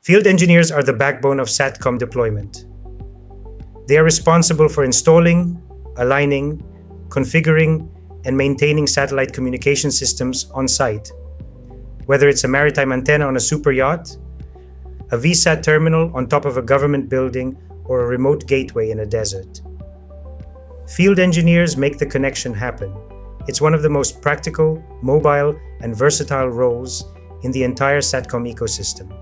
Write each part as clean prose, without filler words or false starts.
Field engineers are the backbone of SATCOM deployment. They are responsible for installing, aligning, configuring, and maintaining satellite communication systems on site. Whether it's a maritime antenna on a super yacht, a VSAT terminal on top of a government building, or a remote gateway in a desert. Field engineers make the connection happen. It's one of the most practical, mobile, and versatile roles in the entire SATCOM ecosystem.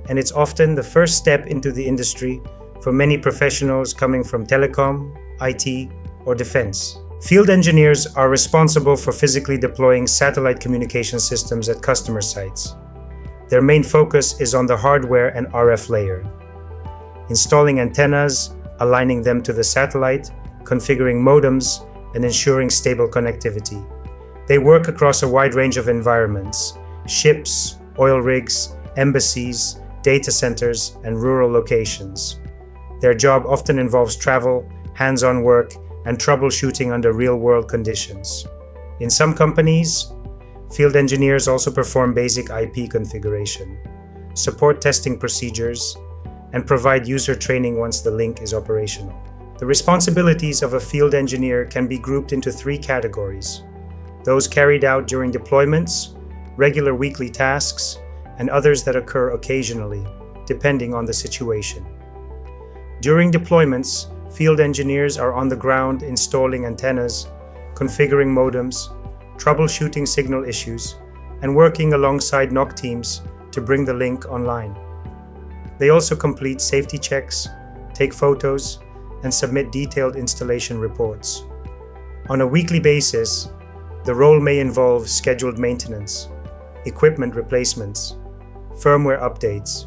And it's often the first step into the industry for many professionals coming from telecom, IT, or defense. Field engineers are responsible for physically deploying satellite communication systems at customer sites. Their main focus is on the hardware and RF layer, installing antennas, aligning them to the satellite, configuring modems, and ensuring stable connectivity. They work across a wide range of environments: ships, oil rigs, embassies, data centers, and rural locations. Their job often involves travel, hands-on work, and troubleshooting under real-world conditions. In some companies, field engineers also perform basic IP configuration, support testing procedures, and provide user training once the link is operational. The responsibilities of a field engineer can be grouped into three categories: those carried out during deployments, regular weekly tasks, and others that occur occasionally, depending on the situation. During deployments, field engineers are on the ground installing antennas, configuring modems, troubleshooting signal issues, and working alongside NOC teams to bring the link online. They also complete safety checks, take photos, and submit detailed installation reports. On a weekly basis, the role may involve scheduled maintenance, equipment replacements, firmware updates,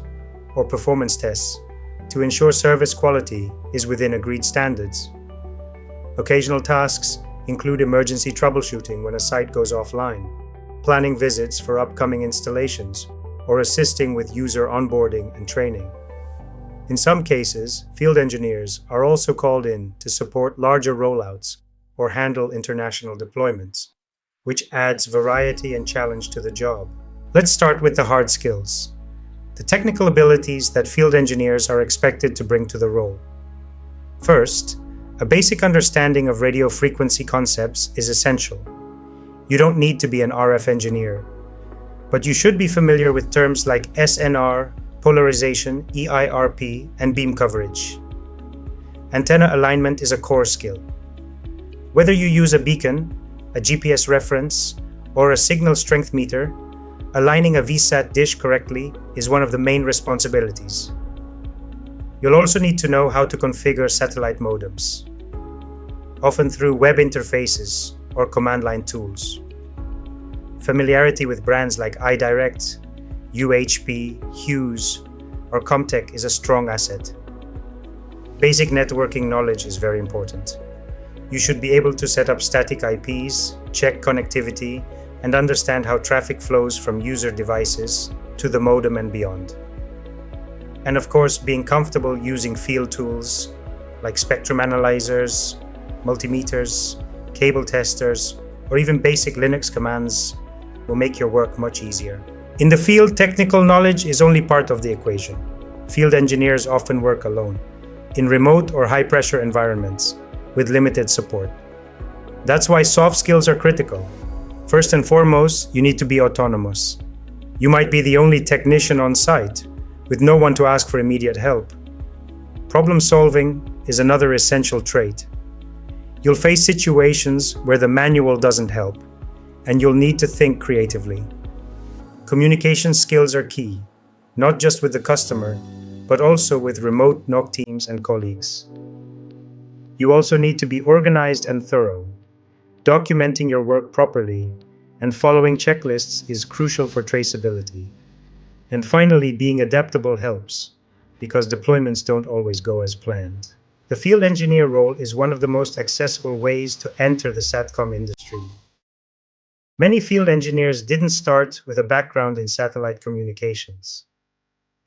or performance tests to ensure service quality is within agreed standards. Occasional tasks include emergency troubleshooting when a site goes offline, planning visits for upcoming installations, or assisting with user onboarding and training. In some cases, field engineers are also called in to support larger rollouts or handle international deployments, which adds variety and challenge to the job. Let's start with the hard skills, the technical abilities that field engineers are expected to bring to the role. First, a basic understanding of radio frequency concepts is essential. You don't need to be an RF engineer, but you should be familiar with terms like SNR, polarization, EIRP, and beam coverage. Antenna alignment is a core skill. Whether you use a beacon, a GPS reference, or a signal strength meter, aligning a VSAT dish correctly is one of the main responsibilities. You'll also need to know how to configure satellite modems, often through web interfaces or command line tools. Familiarity with brands like iDirect, UHP, Hughes, or Comtech is a strong asset. Basic networking knowledge is very important. You should be able to set up static IPs, check connectivity, and understand how traffic flows from user devices to the modem and beyond. And of course, being comfortable using field tools like spectrum analyzers, multimeters, cable testers, or even basic Linux commands will make your work much easier. In the field, technical knowledge is only part of the equation. Field engineers often work alone, in remote or high-pressure environments, with limited support. That's why soft skills are critical. First and foremost, you need to be autonomous. You might be the only technician on site, with no one to ask for immediate help. Problem solving is another essential trait. You'll face situations where the manual doesn't help, and you'll need to think creatively. Communication skills are key, not just with the customer, but also with remote NOC teams and colleagues. You also need to be organized and thorough. Documenting your work properly and following checklists is crucial for traceability. And finally, being adaptable helps, because deployments don't always go as planned. The field engineer role is one of the most accessible ways to enter the SATCOM industry. Many field engineers didn't start with a background in satellite communications.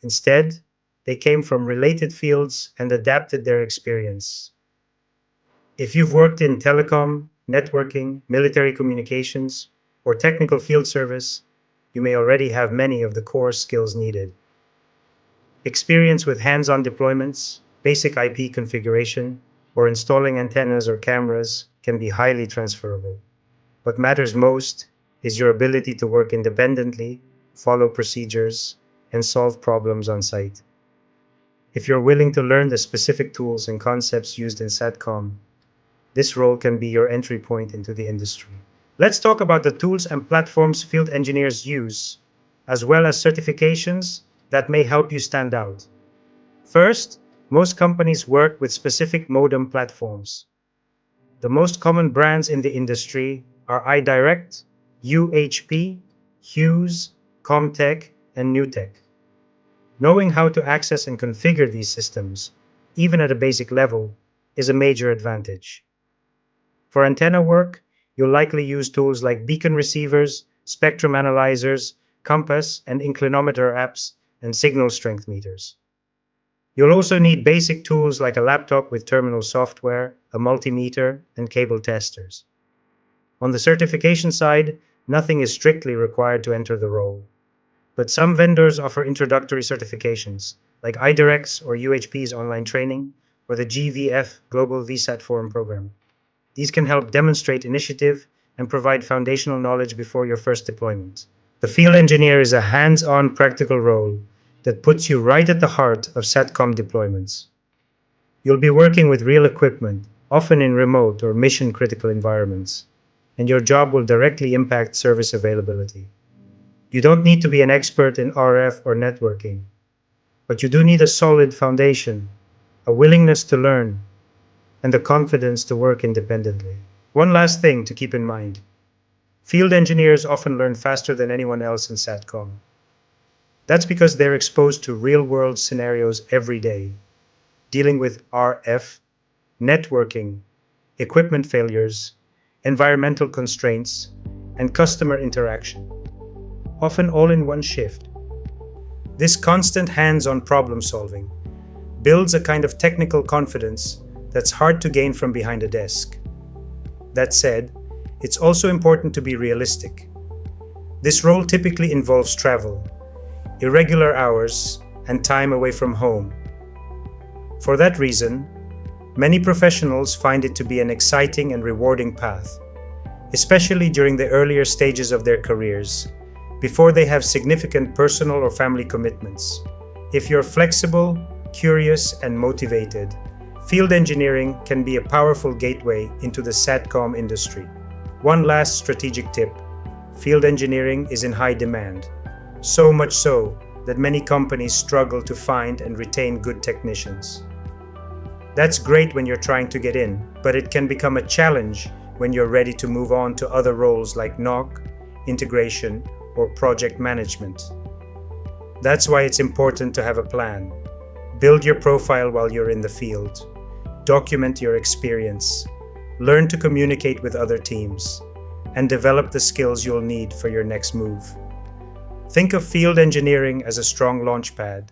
Instead, they came from related fields and adapted their experience. If you've worked in telecom, networking, military communications, or technical field service, you may already have many of the core skills needed. Experience with hands-on deployments, basic IP configuration, or installing antennas or cameras can be highly transferable. What matters most is your ability to work independently, follow procedures, and solve problems on site. If you're willing to learn the specific tools and concepts used in SATCOM, this role can be your entry point into the industry. Let's talk about the tools and platforms field engineers use, as well as certifications that may help you stand out. First, most companies work with specific modem platforms. The most common brands in the industry are iDirect, UHP, Hughes, Comtech, and Newtek. Knowing how to access and configure these systems, even at a basic level, is a major advantage. For antenna work, you'll likely use tools like beacon receivers, spectrum analyzers, compass and inclinometer apps, and signal strength meters. You'll also need basic tools like a laptop with terminal software, a multimeter, and cable testers. On the certification side, nothing is strictly required to enter the role, but some vendors offer introductory certifications, like iDirect's or UHP's online training, or the GVF Global VSAT Forum program. These can help demonstrate initiative and provide foundational knowledge before your first deployment. The field engineer is a hands-on practical role that puts you right at the heart of SATCOM deployments. You'll be working with real equipment, often in remote or mission-critical environments, and your job will directly impact service availability. You don't need to be an expert in RF or networking, but you do need a solid foundation, a willingness to learn, and the confidence to work independently. One last thing to keep in mind. Field engineers often learn faster than anyone else in SATCOM. That's because they're exposed to real-world scenarios every day, dealing with RF, networking, equipment failures, environmental constraints, and customer interaction, often all in one shift. This constant hands-on problem solving builds a kind of technical confidence that's hard to gain from behind a desk. That said, it's also important to be realistic. This role typically involves travel, irregular hours, and time away from home. For that reason, many professionals find it to be an exciting and rewarding path, especially during the earlier stages of their careers, before they have significant personal or family commitments. If you're flexible, curious, and motivated, field engineering can be a powerful gateway into the SATCOM industry. One last strategic tip: field engineering is in high demand, so much so that many companies struggle to find and retain good technicians. That's great when you're trying to get in, but it can become a challenge when you're ready to move on to other roles like NOC, integration, or project management. That's why it's important to have a plan. Build your profile while you're in the field. Document your experience. Learn to communicate with other teams, and develop the skills you'll need for your next move. Think of field engineering as a strong launchpad,